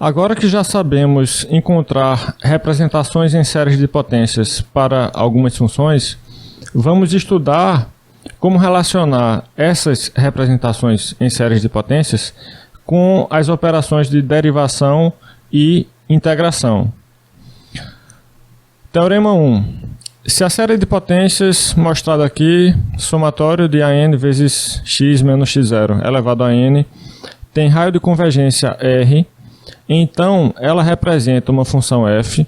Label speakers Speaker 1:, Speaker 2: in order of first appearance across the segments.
Speaker 1: Agora que já sabemos encontrar representações em séries de potências para algumas funções, vamos estudar como relacionar essas representações em séries de potências com as operações de derivação e integração. Teorema 1. Se a série de potências mostrada aqui, somatório de AN vezes x menos x0 elevado a n, tem raio de convergência R, então ela representa uma função f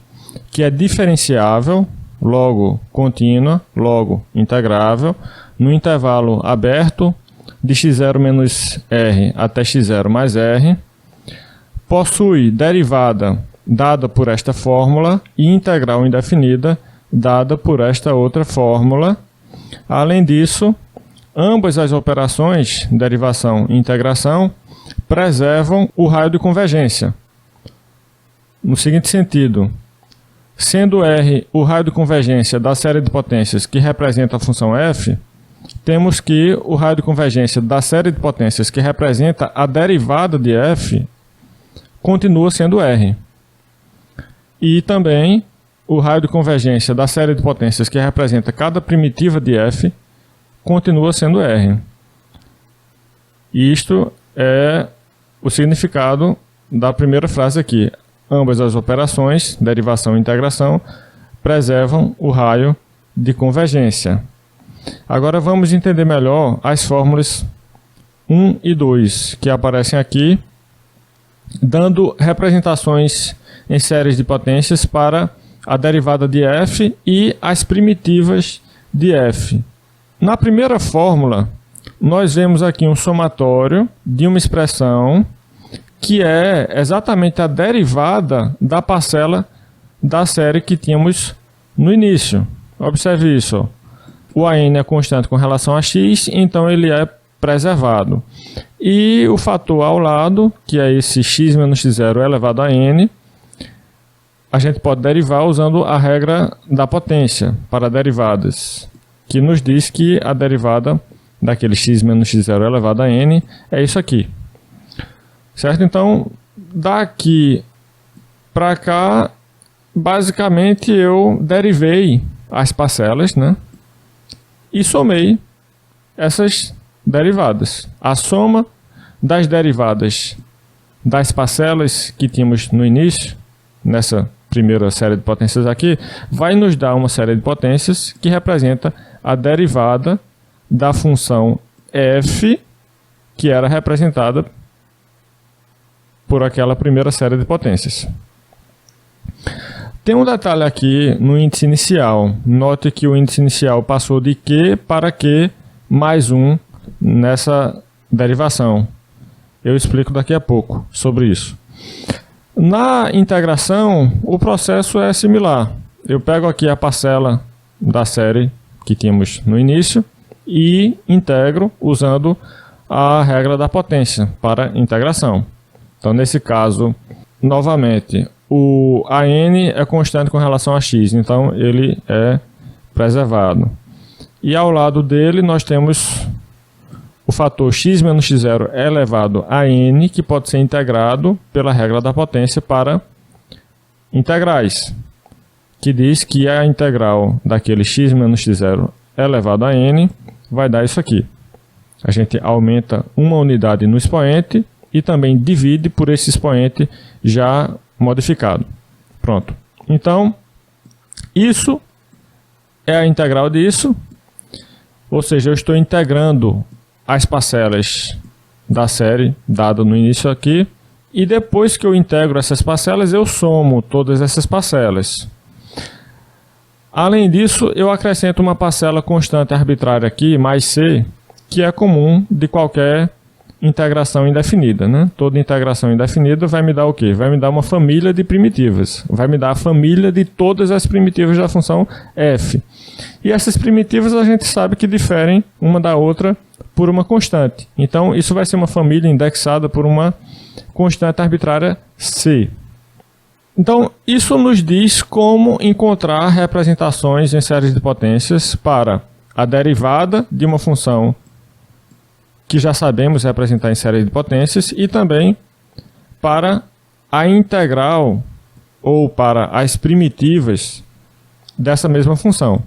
Speaker 1: que é diferenciável, logo contínua, logo integrável, no intervalo aberto de x0 menos r até x0 mais r, possui derivada dada por esta fórmula e integral indefinida dada por esta outra fórmula. Além disso, ambas as operações, derivação e integração, preservam o raio de convergência. No seguinte sentido, sendo R o raio de convergência da série de potências que representa a função f, temos que o raio de convergência da série de potências que representa a derivada de f continua sendo R. E também o raio de convergência da série de potências que representa cada primitiva de f continua sendo R. Isto é o significado da primeira frase aqui. Ambas as operações, derivação e integração, preservam o raio de convergência. Agora vamos entender melhor as fórmulas 1 e 2, que aparecem aqui, dando representações em séries de potências para a derivada de f e as primitivas de f. Na primeira fórmula, nós vemos aqui um somatório de uma expressão que é exatamente a derivada da parcela da série que tínhamos no início. Observe isso. O AN é constante com relação a x, então ele é preservado. E o fator ao lado, que é esse x menos x0 elevado a n, a gente pode derivar usando a regra da potência para derivadas, que nos diz que a derivada daquele x menos x0 elevado a n é isso aqui. Certo? Então, daqui para cá, basicamente eu derivei as parcelas, né? E somei essas derivadas. A soma das derivadas das parcelas que tínhamos no início, nessa primeira série de potências aqui, vai nos dar uma série de potências que representa a derivada da função f, que era representada por aquela primeira série de potências. Tem um detalhe aqui no índice inicial. Note que o índice inicial passou de Q para Q mais 1 nessa derivação. Eu explico daqui a pouco sobre isso. Na integração, o processo é similar. Eu pego aqui a parcela da série que tínhamos no início e integro usando a regra da potência para integração. Então, nesse caso, novamente, o AN é constante com relação a x, então ele é preservado. E ao lado dele nós temos o fator x menos x0 elevado a n, que pode ser integrado pela regra da potência para integrais, que diz que a integral daquele x menos x0 elevado a n vai dar isso aqui. A gente aumenta uma unidade no expoente e também divide por esse expoente já modificado. Pronto. Então, isso é a integral disso, ou seja, eu estou integrando as parcelas da série dada no início aqui, e depois que eu integro essas parcelas, eu somo todas essas parcelas. Além disso, eu acrescento uma parcela constante arbitrária aqui, mais c, que é comum de qualquer integração indefinida, né? Toda integração indefinida vai me dar o quê? Vai me dar uma família de primitivas. Vai me dar a família de todas as primitivas da função f. E essas primitivas a gente sabe que diferem uma da outra por uma constante. Então, isso vai ser uma família indexada por uma constante arbitrária c. Então, isso nos diz como encontrar representações em séries de potências para a derivada de uma função que já sabemos representar em série de potências e também para a integral ou para as primitivas dessa mesma função.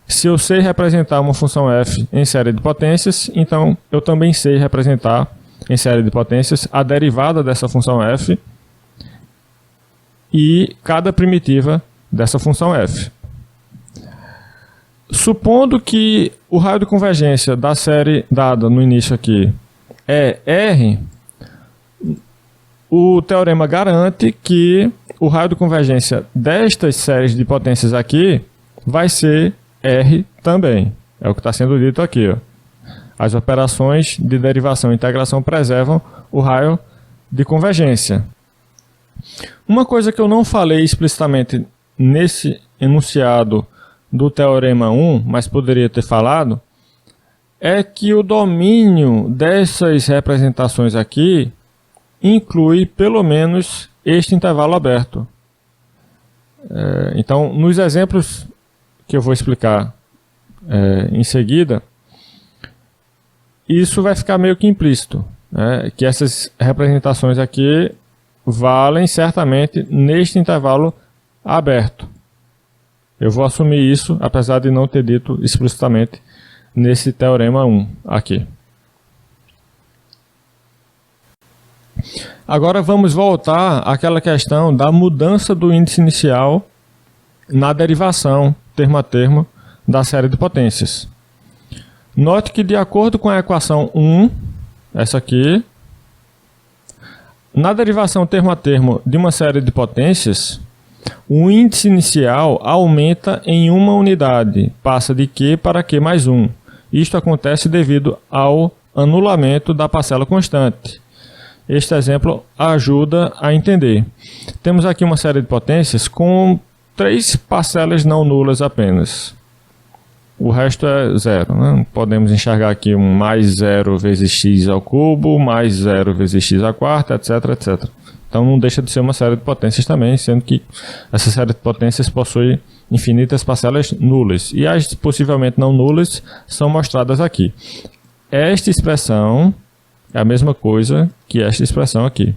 Speaker 1: Se eu sei representar uma função f em série de potências, então eu também sei representar em série de potências a derivada dessa função f e cada primitiva dessa função f. Supondo que o raio de convergência da série dada no início aqui é R, o teorema garante que o raio de convergência destas séries de potências aqui vai ser R também. É o que está sendo dito aqui. Ó. As operações de derivação e integração preservam o raio de convergência. Uma coisa que eu não falei explicitamente nesse enunciado do teorema 1, mas poderia ter falado, é que o domínio dessas representações aqui inclui pelo menos este intervalo aberto. Então, nos exemplos que eu vou explicar em seguida, isso vai ficar meio que implícito, né? Que essas representações aqui valem certamente neste intervalo aberto. Eu vou assumir isso, apesar de não ter dito explicitamente nesse teorema 1 aqui. Agora vamos voltar àquela questão da mudança do índice inicial na derivação, termo a termo, da série de potências. Note que de acordo com a equação 1, essa aqui, na derivação termo a termo de uma série de potências, o índice inicial aumenta em uma unidade, passa de Q para Q mais 1. Isto acontece devido ao anulamento da parcela constante. Este exemplo ajuda a entender. Temos aqui uma série de potências com 3 parcelas não nulas apenas. O resto é zero, né? Podemos enxergar aqui um mais 0 vezes x ao cubo, mais 0 vezes x à quarta, etc, etc. Então não deixa de ser uma série de potências também, sendo que essa série de potências possui infinitas parcelas nulas. E as possivelmente não nulas são mostradas aqui. Esta expressão é a mesma coisa que esta expressão aqui.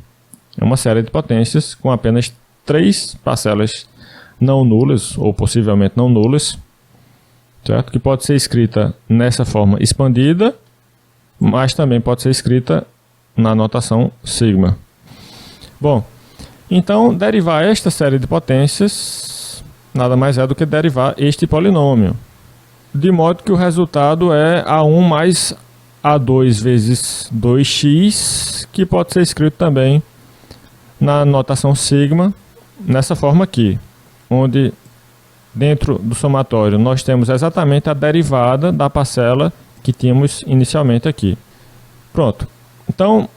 Speaker 1: É uma série de potências com apenas 3 parcelas não nulas, ou possivelmente não nulas, certo? Que pode ser escrita nessa forma expandida, mas também pode ser escrita na notação sigma. Bom, então derivar esta série de potências nada mais é do que derivar este polinômio, de modo que o resultado é A1 mais A2 vezes 2x, que pode ser escrito também na notação sigma, nessa forma aqui, onde dentro do somatório nós temos exatamente a derivada da parcela que tínhamos inicialmente aqui. Pronto. Então,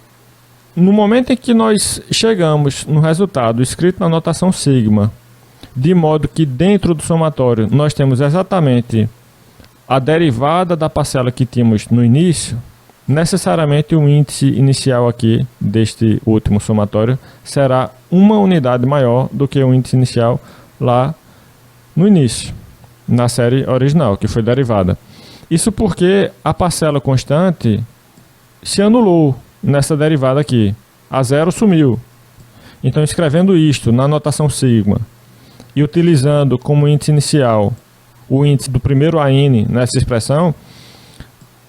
Speaker 1: no momento em que nós chegamos no resultado escrito na notação sigma, de modo que dentro do somatório nós temos exatamente a derivada da parcela que tínhamos no início, necessariamente o índice inicial aqui deste último somatório será uma unidade maior do que o índice inicial lá no início, na série original, que foi derivada. Isso porque a parcela constante se anulou nessa derivada aqui. A zero sumiu. Então, escrevendo isto na notação sigma e utilizando como índice inicial o índice do primeiro AN nessa expressão,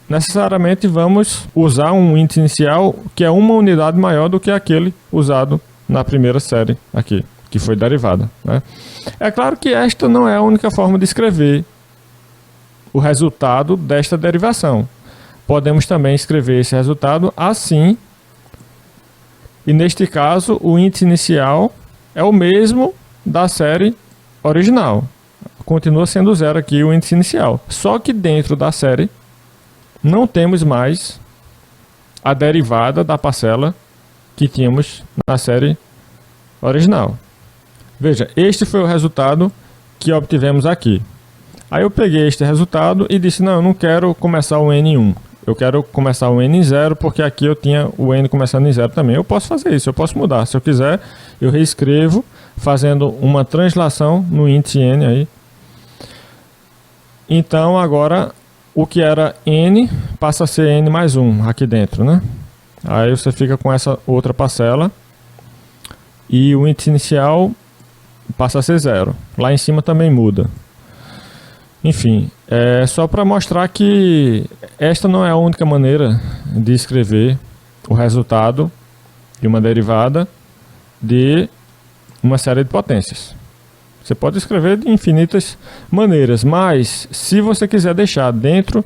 Speaker 1: necessariamente vamos usar um índice inicial que é uma unidade maior do que aquele usado na primeira série aqui, que foi derivada, né? É claro que esta não é a única forma de escrever o resultado desta derivação. Podemos também escrever esse resultado assim, e neste caso o índice inicial é o mesmo da série original. Continua sendo zero aqui o índice inicial, só que dentro da série não temos mais a derivada da parcela que tínhamos na série original. Veja, este foi o resultado que obtivemos aqui. Aí eu peguei este resultado e disse, não, eu não quero começar o N em 1. Eu quero começar o N em 0, porque aqui eu tinha o N começando em 0 também. Eu posso fazer isso, eu posso mudar. Se eu quiser, eu reescrevo fazendo uma translação no índice N aí. Então, agora, o que era N passa a ser N mais 1 aqui dentro, né? Aí você fica com essa outra parcela e o índice inicial passa a ser 0. Lá em cima também muda. Enfim, é só para mostrar que esta não é a única maneira de escrever o resultado de uma derivada de uma série de potências. Você pode escrever de infinitas maneiras, mas se você quiser deixar dentro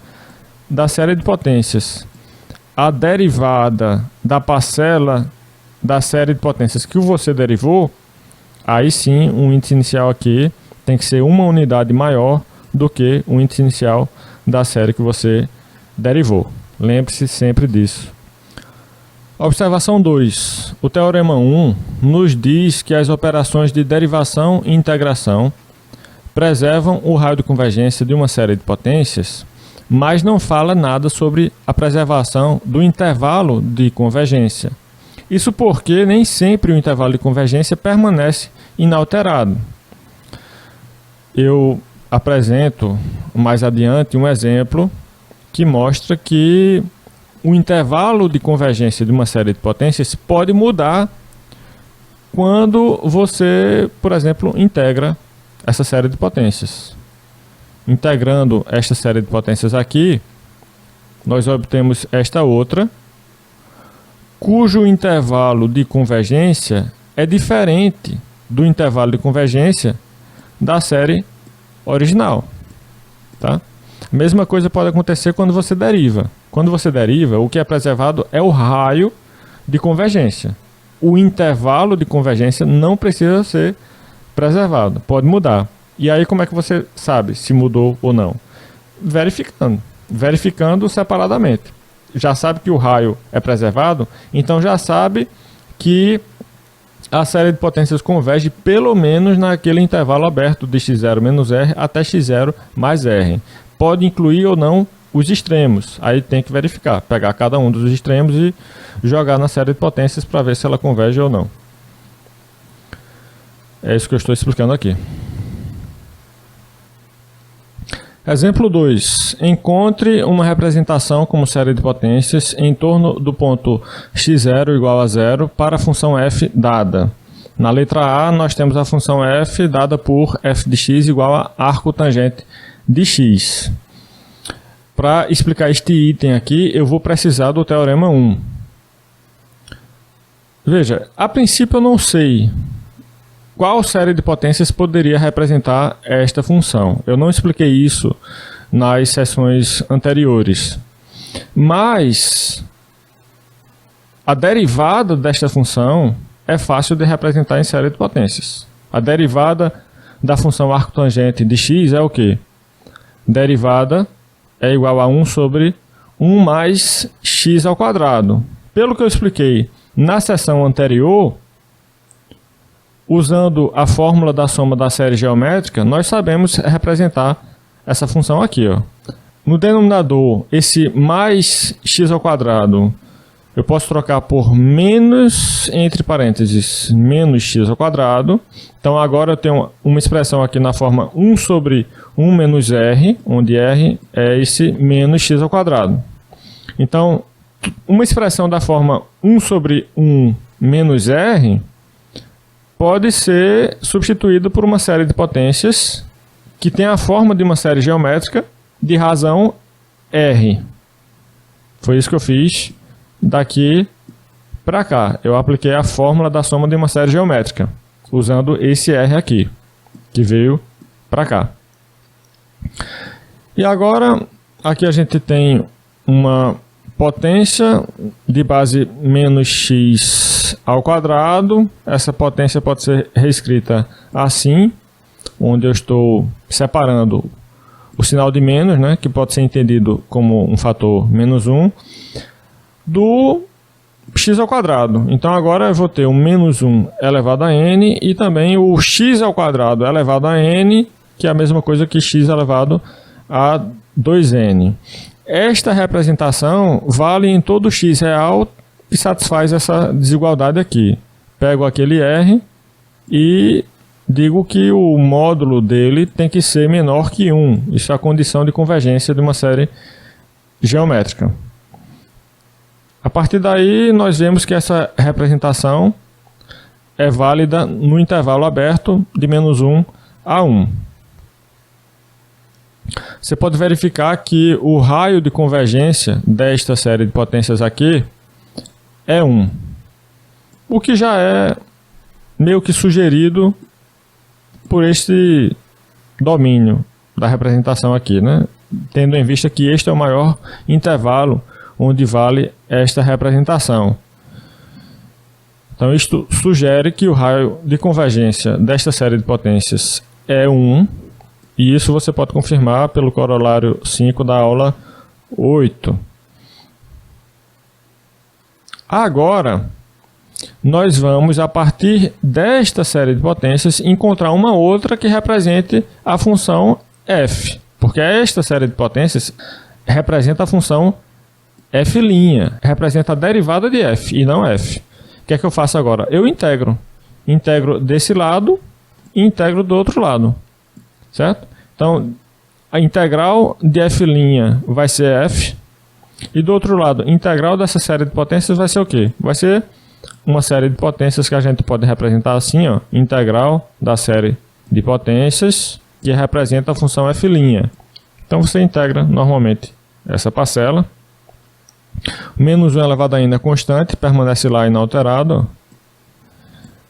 Speaker 1: da série de potências a derivada da parcela da série de potências que você derivou, aí sim o índice inicial aqui tem que ser uma unidade maior do que o índice inicial da série que você derivou. Lembre-se sempre disso. Observação 2. O Teorema 1 nos diz que as operações de derivação e integração preservam o raio de convergência de uma série de potências, mas não fala nada sobre a preservação do intervalo de convergência. Isso porque nem sempre o intervalo de convergência permanece inalterado. Eu apresento mais adiante um exemplo que mostra que o intervalo de convergência de uma série de potências pode mudar quando você, por exemplo, integra essa série de potências. Integrando esta série de potências aqui, nós obtemos esta outra, cujo intervalo de convergência é diferente do intervalo de convergência da série original, tá? A mesma coisa pode acontecer quando você deriva. Quando você deriva, o que é preservado é o raio de convergência. O intervalo de convergência não precisa ser preservado, pode mudar. E aí como é que você sabe se mudou ou não? Verificando separadamente. Já sabe que o raio é preservado, então já sabe que a série de potências converge pelo menos naquele intervalo aberto de x0 menos r até x0 mais r. Pode incluir ou não os extremos, aí tem que verificar, pegar cada um dos extremos e jogar na série de potências para ver se ela converge ou não. É isso que eu estou explicando aqui. Exemplo 2. Encontre uma representação como série de potências em torno do ponto x0 igual a 0 para a função f dada. Na letra A, nós temos a função f dada por f de x igual a arco tangente de x. Para explicar este item aqui, eu vou precisar do Teorema 1. Veja, a princípio eu não sei qual série de potências poderia representar esta função. Eu não expliquei isso nas sessões anteriores. Mas a derivada desta função é fácil de representar em série de potências. A derivada da função arco tangente de x é o quê? Derivada é igual a 1 sobre 1 mais x ao quadrado. Pelo que eu expliquei na sessão anterior, usando a fórmula da soma da série geométrica, nós sabemos representar essa função aqui, ó. No denominador, esse mais x ao quadrado, eu posso trocar por menos, entre parênteses, menos x ao quadrado. Então agora eu tenho uma expressão aqui na forma 1 sobre 1 menos r, onde r é esse menos x ao quadrado. Então, uma expressão da forma 1 sobre 1 menos r pode ser substituído por uma série de potências que tem a forma de uma série geométrica de razão r. Foi isso que eu fiz daqui para cá. Eu apliquei a fórmula da soma de uma série geométrica, usando esse r aqui, que veio para cá. E agora, aqui a gente tem uma potência de base menos x ao quadrado. Essa potência pode ser reescrita assim, onde eu estou separando o sinal de menos, né, que pode ser entendido como um fator menos 1, do x ao quadrado. Então agora eu vou ter o menos 1 elevado a n e também o x ao quadrado elevado a n, que é a mesma coisa que x elevado a 2n. Esta representação vale em todo x real e satisfaz essa desigualdade aqui. Pego aquele r e digo que o módulo dele tem que ser menor que 1. Isso é a condição de convergência de uma série geométrica. A partir daí, nós vemos que essa representação é válida no intervalo aberto de -1 a 1. Você pode verificar que o raio de convergência desta série de potências aqui é 1. O que já é meio que sugerido por este domínio da representação aqui, né? Tendo em vista que este é o maior intervalo onde vale esta representação. Então isto sugere que o raio de convergência desta série de potências é 1, e isso você pode confirmar pelo corolário 5 da aula 8. Agora, nós vamos, a partir desta série de potências, encontrar uma outra que represente a função f, porque esta série de potências representa a função f', representa a derivada de f e não f. O que é que eu faço agora? Eu integro. Integro desse lado e integro do outro lado. Certo? Então, a integral de f' vai ser f. E do outro lado, a integral dessa série de potências vai ser o quê? Vai ser uma série de potências que a gente pode representar assim, ó. Integral da série de potências que representa a função f'. Então, você integra normalmente essa parcela. Menos 1 elevado a n é constante, permanece lá inalterado. Ó.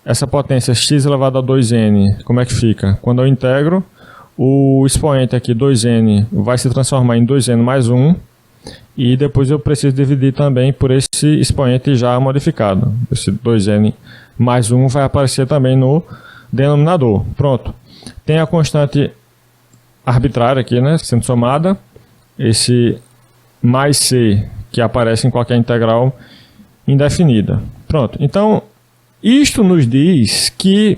Speaker 1: Essa potência x elevado a 2n, como é que fica? Quando eu integro, o expoente aqui, 2n, vai se transformar em 2n mais 1. E depois eu preciso dividir também por esse expoente já modificado. Esse 2n mais 1 vai aparecer também no denominador. Pronto. Tem a constante arbitrária aqui, né, sendo somada. Esse mais c, que aparece em qualquer integral indefinida. Pronto. Então, isto nos diz que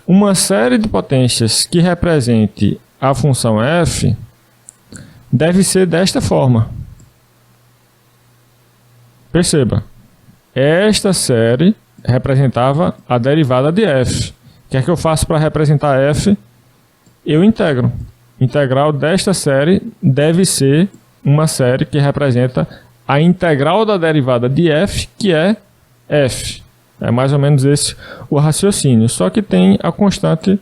Speaker 1: uma série de potências que represente a função f deve ser desta forma. Perceba, esta série representava a derivada de f. O que é que eu faço para representar f? Eu integro. Integral desta série deve ser uma série que representa a integral da derivada de f, que é f. É mais ou menos esse o raciocínio, só que tem a constante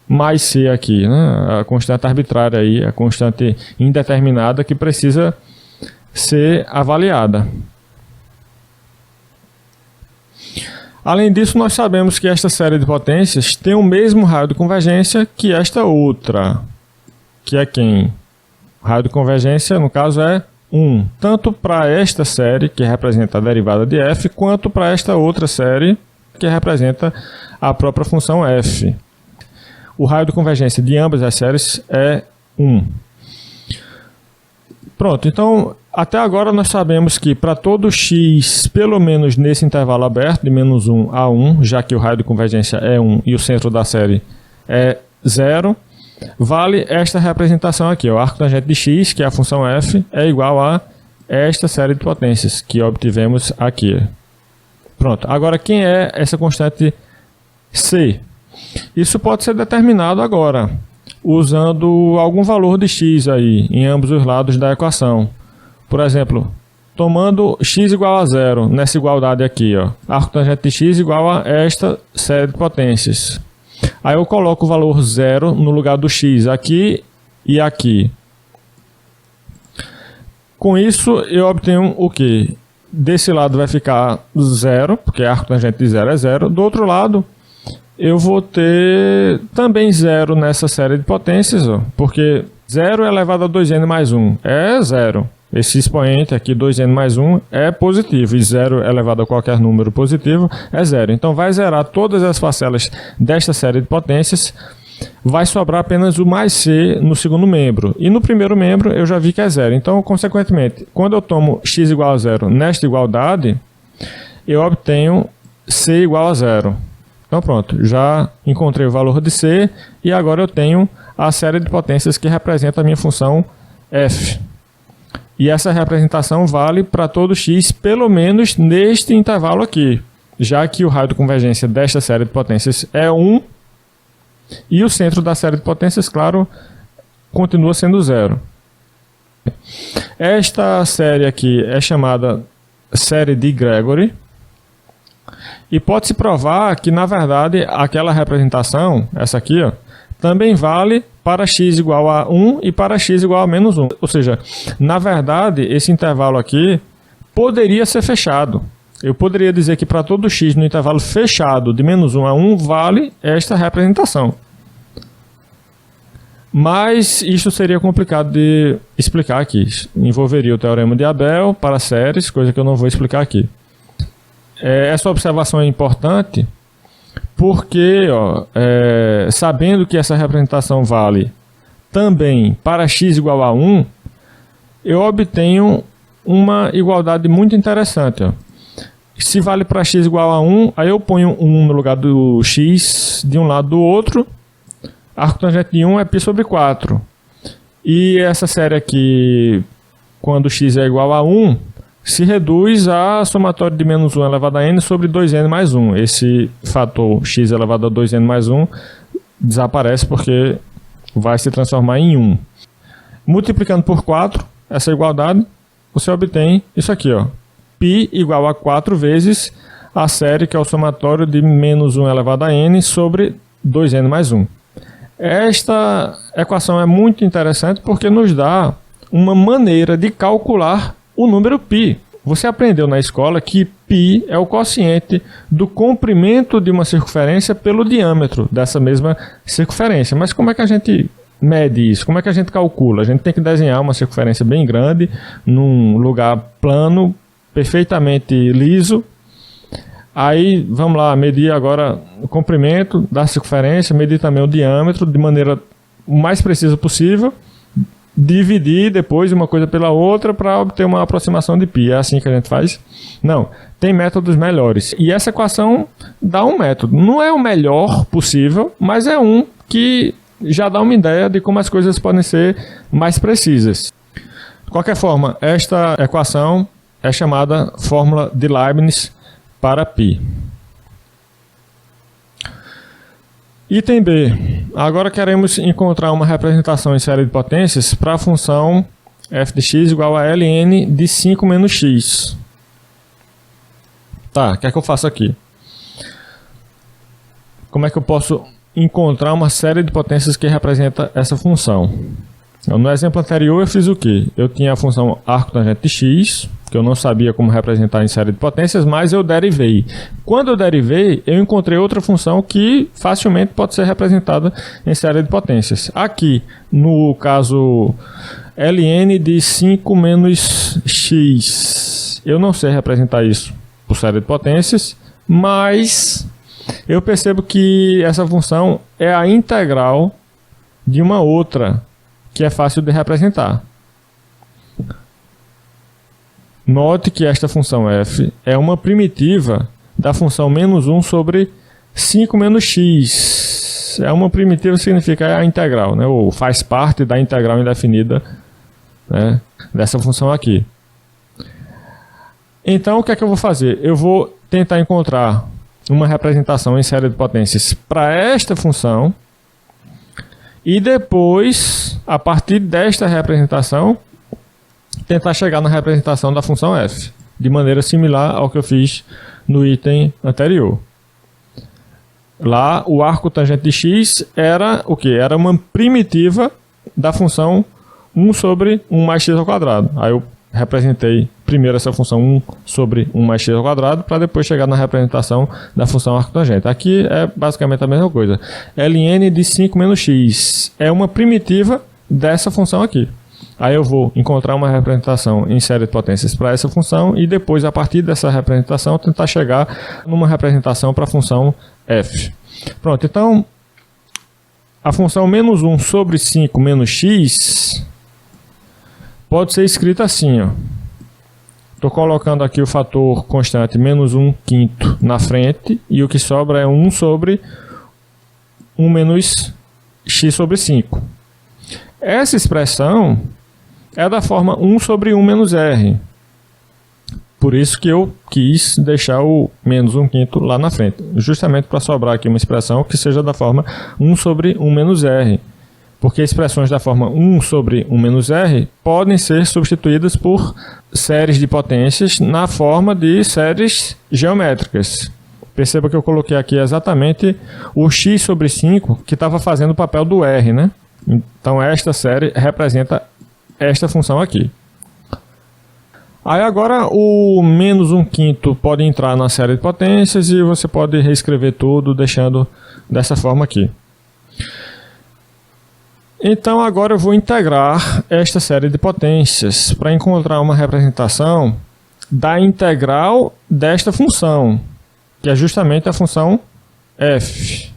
Speaker 1: mais c aqui, né? A constante arbitrária aí, a constante indeterminada que precisa ser avaliada. Além disso, nós sabemos que esta série de potências tem o mesmo raio de convergência que esta outra, que é quem? O raio de convergência, no caso, é 1, tanto para esta série, que representa a derivada de f, quanto para esta outra série, que representa a própria função f. O raio de convergência de ambas as séries é 1. Pronto, então, até agora nós sabemos que para todo x, pelo menos nesse intervalo aberto, de -1 a 1, já que o raio de convergência é 1 e o centro da série é 0, vale esta representação aqui. O arco tangente de x, que é a função f, é igual a esta série de potências que obtivemos aqui. Pronto. Agora, quem é essa constante c? Isso pode ser determinado agora, usando algum valor de x aí, em ambos os lados da equação. Por exemplo, tomando x igual a 0, nessa igualdade aqui, ó, arco tangente de x igual a esta série de potências. Aí eu coloco o valor 0 no lugar do x aqui e aqui. Com isso, eu obtenho o quê? Desse lado vai ficar 0, porque arco tangente de 0 é 0. Do outro lado, eu vou ter também 0 nessa série de potências, ó, porque 0 elevado a 2n mais 1 é 0. Esse expoente aqui, 2n mais 1, é positivo, e 0 elevado a qualquer número positivo é 0. Então, vai zerar todas as parcelas desta série de potências, vai sobrar apenas o mais c no segundo membro. E no primeiro membro, eu já vi que é 0. Então, consequentemente, quando eu tomo x igual a 0 nesta igualdade, eu obtenho c igual a 0. Então, pronto, já encontrei o valor de c, e agora eu tenho a série de potências que representa a minha função f. E essa representação vale para todo x, pelo menos neste intervalo aqui, já que o raio de convergência desta série de potências é 1, e o centro da série de potências, claro, continua sendo 0. Esta série aqui é chamada série de Gregory, E pode-se provar que, na verdade, aquela representação, essa aqui, ó, também vale para x igual a 1 e para x igual a menos 1. Ou seja, na verdade, esse intervalo aqui poderia ser fechado. Eu poderia dizer que para todo x no intervalo fechado de menos 1 a 1 vale esta representação. Mas isso seria complicado de explicar aqui. Envolveria o teorema de Abel para séries, coisa que eu não vou explicar aqui. Essa observação é importante porque, sabendo que essa representação vale também para x igual a 1, eu obtenho uma igualdade muito interessante. Se vale para x igual a 1, aí eu ponho 1 no lugar do x de um lado do outro. Arco tangente de 1 é π sobre 4. E essa série aqui, quando x é igual a 1, se reduz a somatório de menos 1 elevado a n sobre 2n mais 1. Esse fator x elevado a 2n mais 1 desaparece porque vai se transformar em 1. Multiplicando por 4, essa igualdade, você obtém isso aqui, ó. π igual a 4 vezes a série, que é o somatório de menos 1 elevado a n sobre 2n mais 1. Esta equação é muito interessante porque nos dá uma maneira de calcular o número π. Você aprendeu na escola que π é o quociente do comprimento de uma circunferência pelo diâmetro dessa mesma circunferência. Mas como é que a gente mede isso? Como é que a gente calcula? A gente tem que desenhar uma circunferência bem grande, num lugar plano, perfeitamente liso. Aí, vamos lá, medir agora o comprimento da circunferência, medir também o diâmetro de maneira o mais precisa possível, dividir depois uma coisa pela outra para obter uma aproximação de π. É assim que a gente faz? Não, tem métodos melhores. E essa equação dá um método. Não é o melhor possível, mas é um que já dá uma ideia de como as coisas podem ser mais precisas. De qualquer forma, esta equação é chamada fórmula de Leibniz para π. Item B. Agora queremos encontrar uma representação em série de potências para a função f de x igual a ln de 5 menos x. Tá, o que é que eu faço aqui? Como é que eu posso encontrar uma série de potências que representa essa função? No exemplo anterior eu fiz o quê? Eu tinha a função arco tangente de x, que eu não sabia como representar em série de potências, mas eu derivei. Quando eu derivei, eu encontrei outra função que facilmente pode ser representada em série de potências. Aqui, no caso ln de 5 menos x, eu não sei representar isso por série de potências, mas eu percebo que essa função é a integral de uma outra que é fácil de representar. Note que esta função f é uma primitiva da função menos 1 sobre 5 menos x. É uma primitiva, significa a integral, né? Ou faz parte da integral indefinida, né, dessa função aqui. Então, o que é que eu vou fazer? Eu vou tentar encontrar uma representação em série de potências para esta função e depois, a partir desta representação, tentar chegar na representação da função f, de maneira similar ao que eu fiz no item anterior. Lá, o arco tangente de x era o quê? Era uma primitiva da função 1 sobre 1 mais x ao quadrado. Aí eu representei primeiro essa função 1 sobre 1 mais x ao quadrado, para depois chegar na representação da função arco tangente. Aqui é basicamente a mesma coisa. ln de 5 menos x é uma primitiva dessa função aqui. Aí eu vou encontrar uma representação em série de potências para essa função e depois, a partir dessa representação, tentar chegar numa representação para a função f. Pronto, então a função menos 1 sobre 5 menos x pode ser escrita assim, ó. Estou colocando aqui o fator constante menos 1/5 na frente e o que sobra é 1 sobre 1 menos x sobre 5. Essa expressão é da forma 1 sobre 1 menos r. Por isso que eu quis deixar o menos 1/5 lá na frente. Justamente para sobrar aqui uma expressão que seja da forma 1 sobre 1 menos r. Porque expressões da forma 1 sobre 1 menos r podem ser substituídas por séries de potências na forma de séries geométricas. Perceba que eu coloquei aqui exatamente o x sobre 5 que estava fazendo o papel do r, né? Então esta série representa esta função aqui. Aí agora o menos 1/5 pode entrar na série de potências e você pode reescrever tudo deixando dessa forma aqui. Então agora eu vou integrar esta série de potências para encontrar uma representação da integral desta função, que é justamente a função f.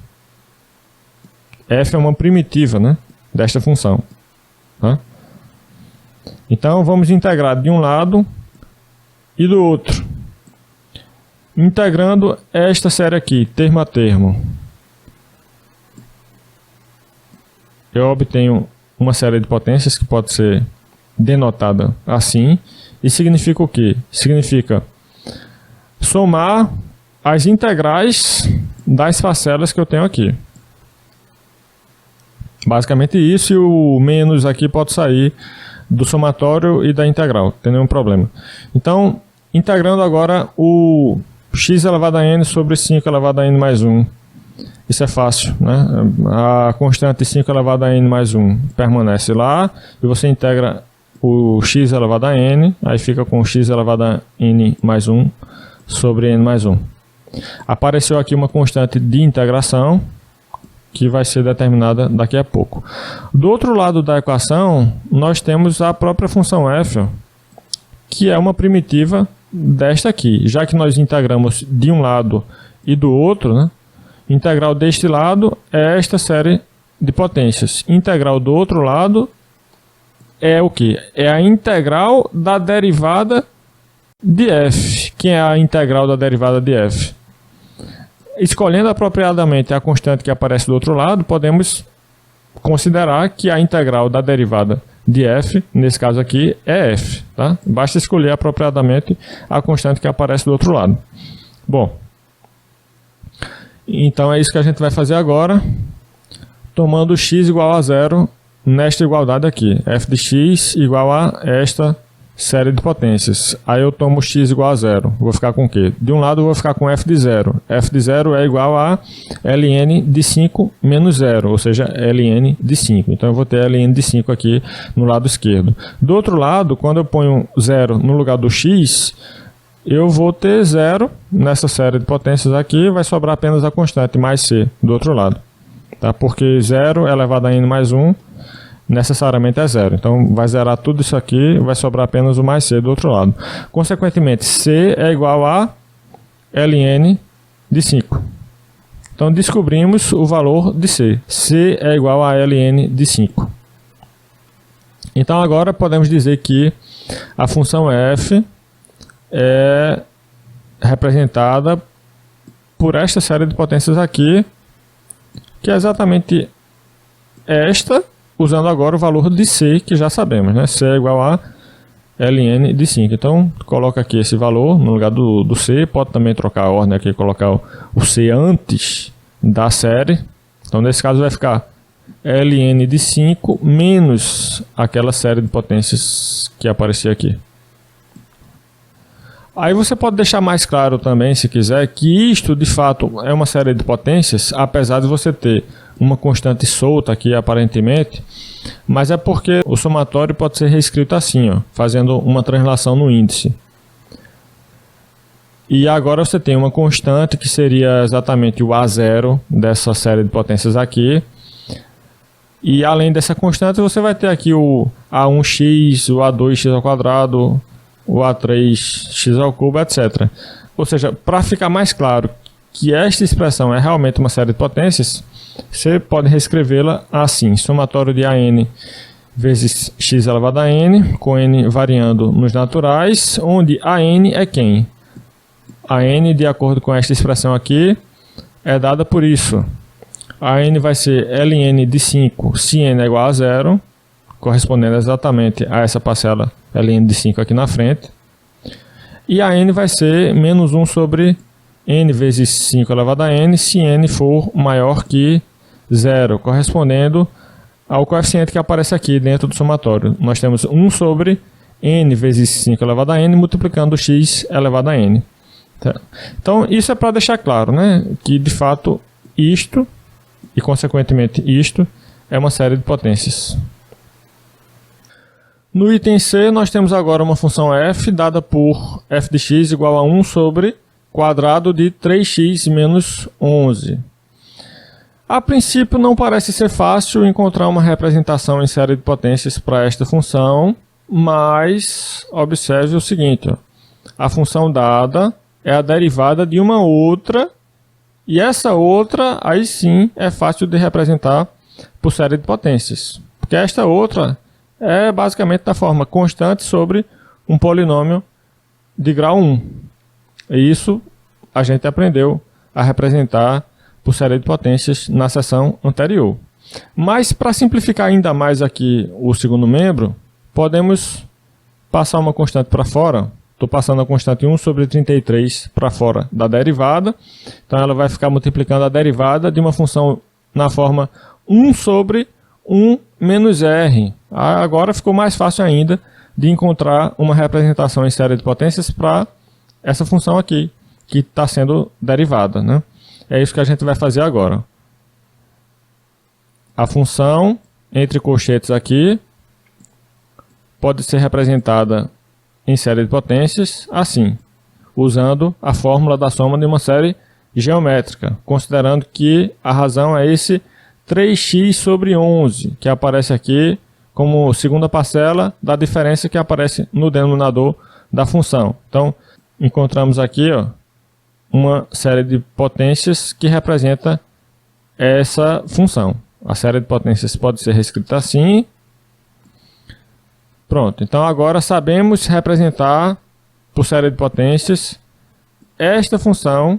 Speaker 1: F é uma primitiva, né, desta função. Tá? Então vamos integrar de um lado e do outro. Integrando esta série aqui, termo a termo, eu obtenho uma série de potências que pode ser denotada assim. E significa o quê? Significa somar as integrais das parcelas que eu tenho aqui. Basicamente isso, e o menos aqui pode sair do somatório e da integral, não tem nenhum problema. Então, integrando agora o x elevado a n sobre 5 elevado a n mais 1. Isso é fácil, né? A constante 5 elevado a n mais 1 permanece lá, e você integra o x elevado a n, aí fica com x elevado a n mais 1 sobre n mais 1. Apareceu aqui uma constante de integração, que vai ser determinada daqui a pouco. Do outro lado da equação, nós temos a própria função f, que é uma primitiva desta aqui. Já que nós integramos de um lado e do outro, né? Integral deste lado é esta série de potências. Integral do outro lado é o que? É a integral da derivada de f. Quem é a integral da derivada de f? Escolhendo apropriadamente a constante que aparece do outro lado, podemos considerar que a integral da derivada de f, nesse caso aqui, é f. Tá? Basta escolher apropriadamente a constante que aparece do outro lado. Bom, então é isso que a gente vai fazer agora, tomando x igual a 0 nesta igualdade aqui. F de x igual a esta série de potências. Aí eu tomo x igual a 0. Vou ficar com o quê? De um lado eu vou ficar com f de 0. F de 0 é igual a ln de 5 menos 0, ou seja, ln de 5. Então eu vou ter ln de 5 aqui no lado esquerdo. Do outro lado, quando eu ponho 0 no lugar do x, eu vou ter 0 nessa série de potências aqui, vai sobrar apenas a constante mais c do outro lado. Tá? Porque 0 elevado a n mais 1 necessariamente é 0. Então vai zerar tudo isso aqui, vai sobrar apenas o mais c do outro lado. Consequentemente, c é igual a ln de 5. Então descobrimos o valor de c. c é igual a ln de 5. Então agora podemos dizer que a função f é representada por esta série de potências aqui, que é exatamente esta, usando agora o valor de c, que já sabemos, né? C é igual a ln de 5. Então, coloca aqui esse valor no lugar do c. Pode também trocar a ordem aqui, colocar o c antes da série. Então, nesse caso, vai ficar ln de 5 menos aquela série de potências que aparecia aqui. Aí você pode deixar mais claro também, se quiser, que isto de fato é uma série de potências, apesar de você ter uma constante solta aqui aparentemente, mas é porque o somatório pode ser reescrito assim, ó, fazendo uma translação no índice. E agora você tem uma constante que seria exatamente o A0 dessa série de potências aqui. E além dessa constante você vai ter aqui o A1x, o A2x ao quadrado, o A3x ao cubo, etc. Ou seja, para ficar mais claro que esta expressão é realmente uma série de potências, você pode reescrevê-la assim: somatório de AN vezes x elevado a n, com n variando nos naturais, onde AN é quem? AN, de acordo com esta expressão aqui, é dada por isso. AN vai ser ln de 5 se n é igual a 0, correspondendo exatamente a essa parcela ln de 5 aqui na frente. E a n vai ser menos 1 sobre n vezes 5 elevado a n, se n for maior que 0, correspondendo ao coeficiente que aparece aqui dentro do somatório. Nós temos 1 sobre n vezes 5 elevado a n, multiplicando x elevado a n. Tá. Então, isso é para deixar claro, né, que de fato isto, e consequentemente isto, é uma série de potências. No item C, nós temos agora uma função f dada por f de x igual a 1 sobre quadrado de 3x menos 11. A princípio, não parece ser fácil encontrar uma representação em série de potências para esta função, mas observe o seguinte, ó. A função dada é a derivada de uma outra, e essa outra, aí sim, é fácil de representar por série de potências. Porque esta outra é basicamente da forma constante sobre um polinômio de grau 1. E isso a gente aprendeu a representar por série de potências na seção anterior. Mas para simplificar ainda mais aqui o segundo membro, podemos passar uma constante para fora. Estou passando a constante 1 sobre 33 para fora da derivada. Então ela vai ficar multiplicando a derivada de uma função na forma 1 sobre 1 menos r. Agora ficou mais fácil ainda de encontrar uma representação em série de potências para essa função aqui, que está sendo derivada, né? É isso que a gente vai fazer agora. A função, entre colchetes aqui, pode ser representada em série de potências assim, usando a fórmula da soma de uma série geométrica, considerando que a razão é esse 3x sobre 11, que aparece aqui como segunda parcela da diferença que aparece no denominador da função. Então, encontramos aqui, ó, uma série de potências que representa essa função. A série de potências pode ser reescrita assim. Pronto, então agora sabemos representar por série de potências esta função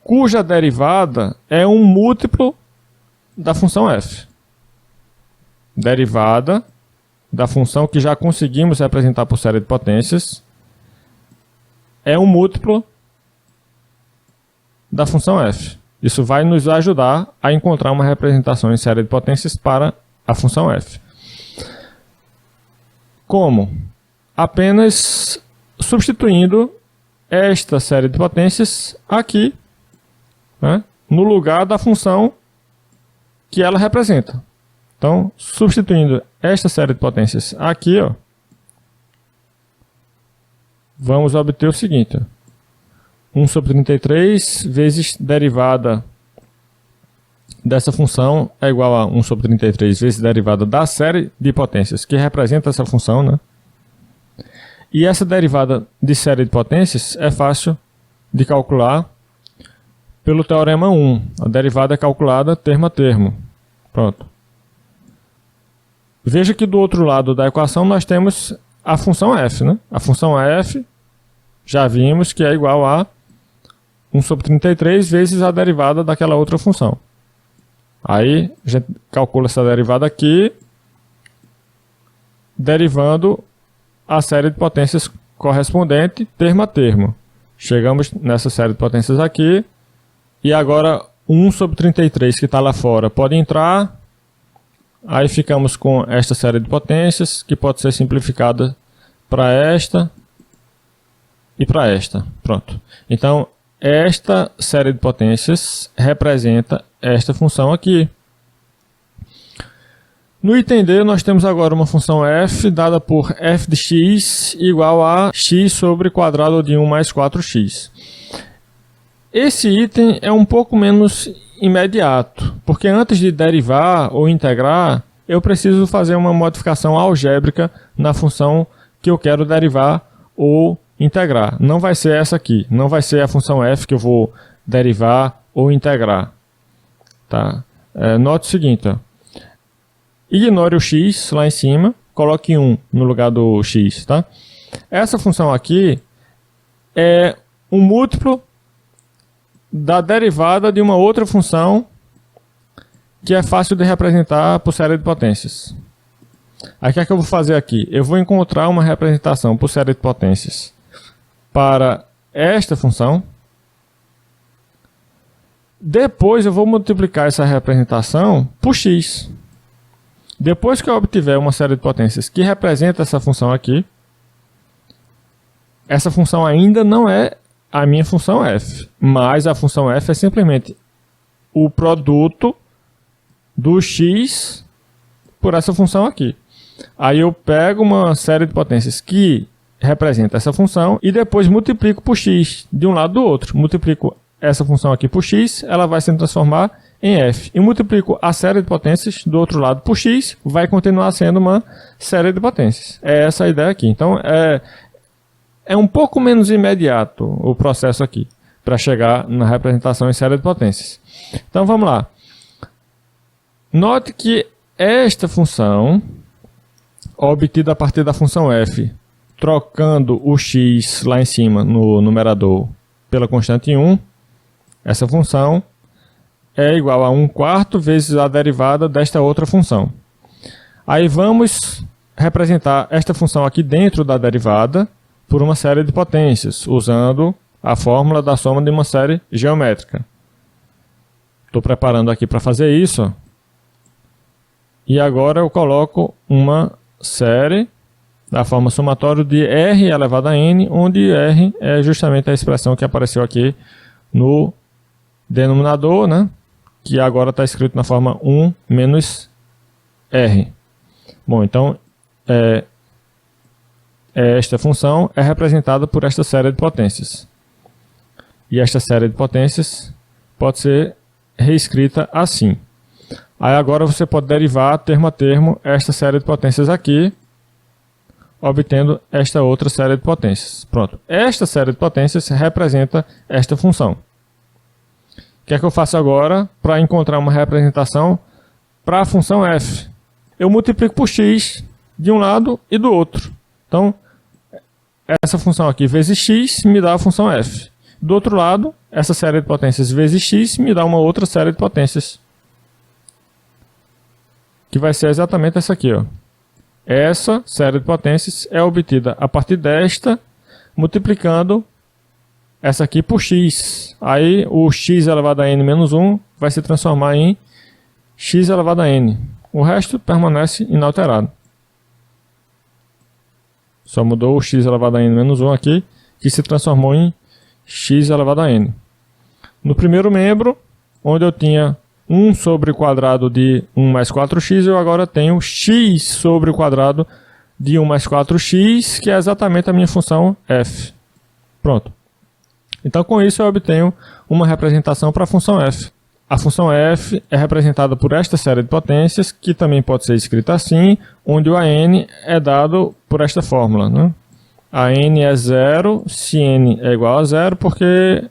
Speaker 1: cuja derivada é um múltiplo da função f. Derivada da função que já conseguimos representar por série de potências é um múltiplo da função f. Isso vai nos ajudar a encontrar uma representação em série de potências para a função f. Como? Apenas substituindo esta série de potências aqui, né, no lugar da função que ela representa. Então, substituindo esta série de potências aqui, ó, vamos obter o seguinte, ó, 1 sobre 33 vezes derivada dessa função é igual a 1 sobre 33 vezes derivada da série de potências que representa essa função, né? E essa derivada de série de potências é fácil de calcular pelo teorema 1. A derivada é calculada termo a termo. Pronto. Veja que do outro lado da equação nós temos a função f, né? A função f já vimos que é igual a 1 sobre 33 vezes a derivada daquela outra função. Aí a gente calcula essa derivada aqui, derivando a série de potências correspondente termo a termo. Chegamos nessa série de potências aqui, e agora 1 sobre 33 que está lá fora pode entrar, aí ficamos com esta série de potências, que pode ser simplificada para esta e para esta. Pronto. Então, esta série de potências representa esta função aqui. No item D, nós temos agora uma função f dada por f de x igual a x sobre quadrado de 1 mais 4x. Esse item é um pouco menos imediato, porque antes de derivar ou integrar, eu preciso fazer uma modificação algébrica na função que eu quero derivar ou integrar. Não vai ser essa aqui, não vai ser a função f que eu vou derivar ou integrar. Tá? Note o seguinte, ó. Ignore o x lá em cima, coloque 1 no lugar do x. Tá? Essa função aqui é um múltiplo da derivada de uma outra função que é fácil de representar por série de potências. Aí o que é que eu vou fazer aqui? Eu vou encontrar uma representação por série de potências para esta função. Depois eu vou multiplicar essa representação por x. Depois que eu obtiver uma série de potências que representa essa função aqui, essa função ainda não é a minha função f, mas a função f é simplesmente o produto do x por essa função aqui. Aí eu pego uma série de potências que representa essa função e depois multiplico por x de um lado do outro. Multiplico essa função aqui por x, ela vai se transformar em f. E multiplico a série de potências do outro lado por x, vai continuar sendo uma série de potências. É essa a ideia aqui. Então é um pouco menos imediato o processo aqui, para chegar na representação em série de potências. Então vamos lá. Note que esta função, obtida a partir da função f, trocando o x lá em cima no numerador pela constante 1, essa função é igual a 1/4 vezes a derivada desta outra função. Aí vamos representar esta função aqui dentro da derivada por uma série de potências, usando a fórmula da soma de uma série geométrica. Estou preparando aqui para fazer isso. E agora eu coloco uma série da forma somatória de r elevado a n, onde r é justamente a expressão que apareceu aqui no denominador, né? Que agora está escrito na forma 1 menos r. Bom, então esta função é representada por esta série de potências. E esta série de potências pode ser reescrita assim. Aí agora você pode derivar termo a termo esta série de potências aqui, obtendo esta outra série de potências. Pronto. Esta série de potências representa esta função. O que é que eu faço agora para encontrar uma representação para a função f? Eu multiplico por x de um lado e do outro. Então, essa função aqui vezes x me dá a função f. Do outro lado, essa série de potências vezes x me dá uma outra série de potências, que vai ser exatamente essa aqui, ó. Essa série de potências é obtida a partir desta, multiplicando essa aqui por x. Aí o x elevado a n menos 1 vai se transformar em x elevado a n. O resto permanece inalterado. Só mudou o x elevado a n menos 1 aqui, que se transformou em x elevado a n. No primeiro membro, onde eu tinha 1 sobre o quadrado de 1 mais 4x, eu agora tenho x sobre o quadrado de 1 mais 4x, que é exatamente a minha função f. Pronto. Então, com isso, eu obtenho uma representação para a função f. A função f é representada por esta série de potências, que também pode ser escrita assim, onde o a n é dado por esta fórmula, né? A n é 0 se n é igual a 0, porque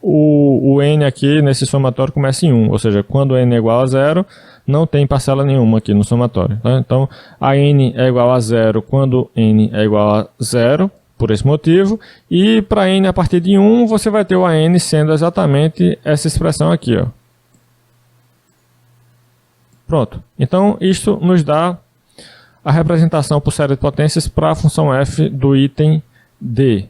Speaker 1: o n aqui nesse somatório começa em 1, ou seja, quando n é igual a 0, não tem parcela nenhuma aqui no somatório. Tá? Então, a n é igual a 0 quando n é igual a 0, por esse motivo, e para n a partir de 1, você vai ter o a n sendo exatamente essa expressão aqui, ó. Pronto. Então, isto nos dá a representação por série de potências para a função f do item D.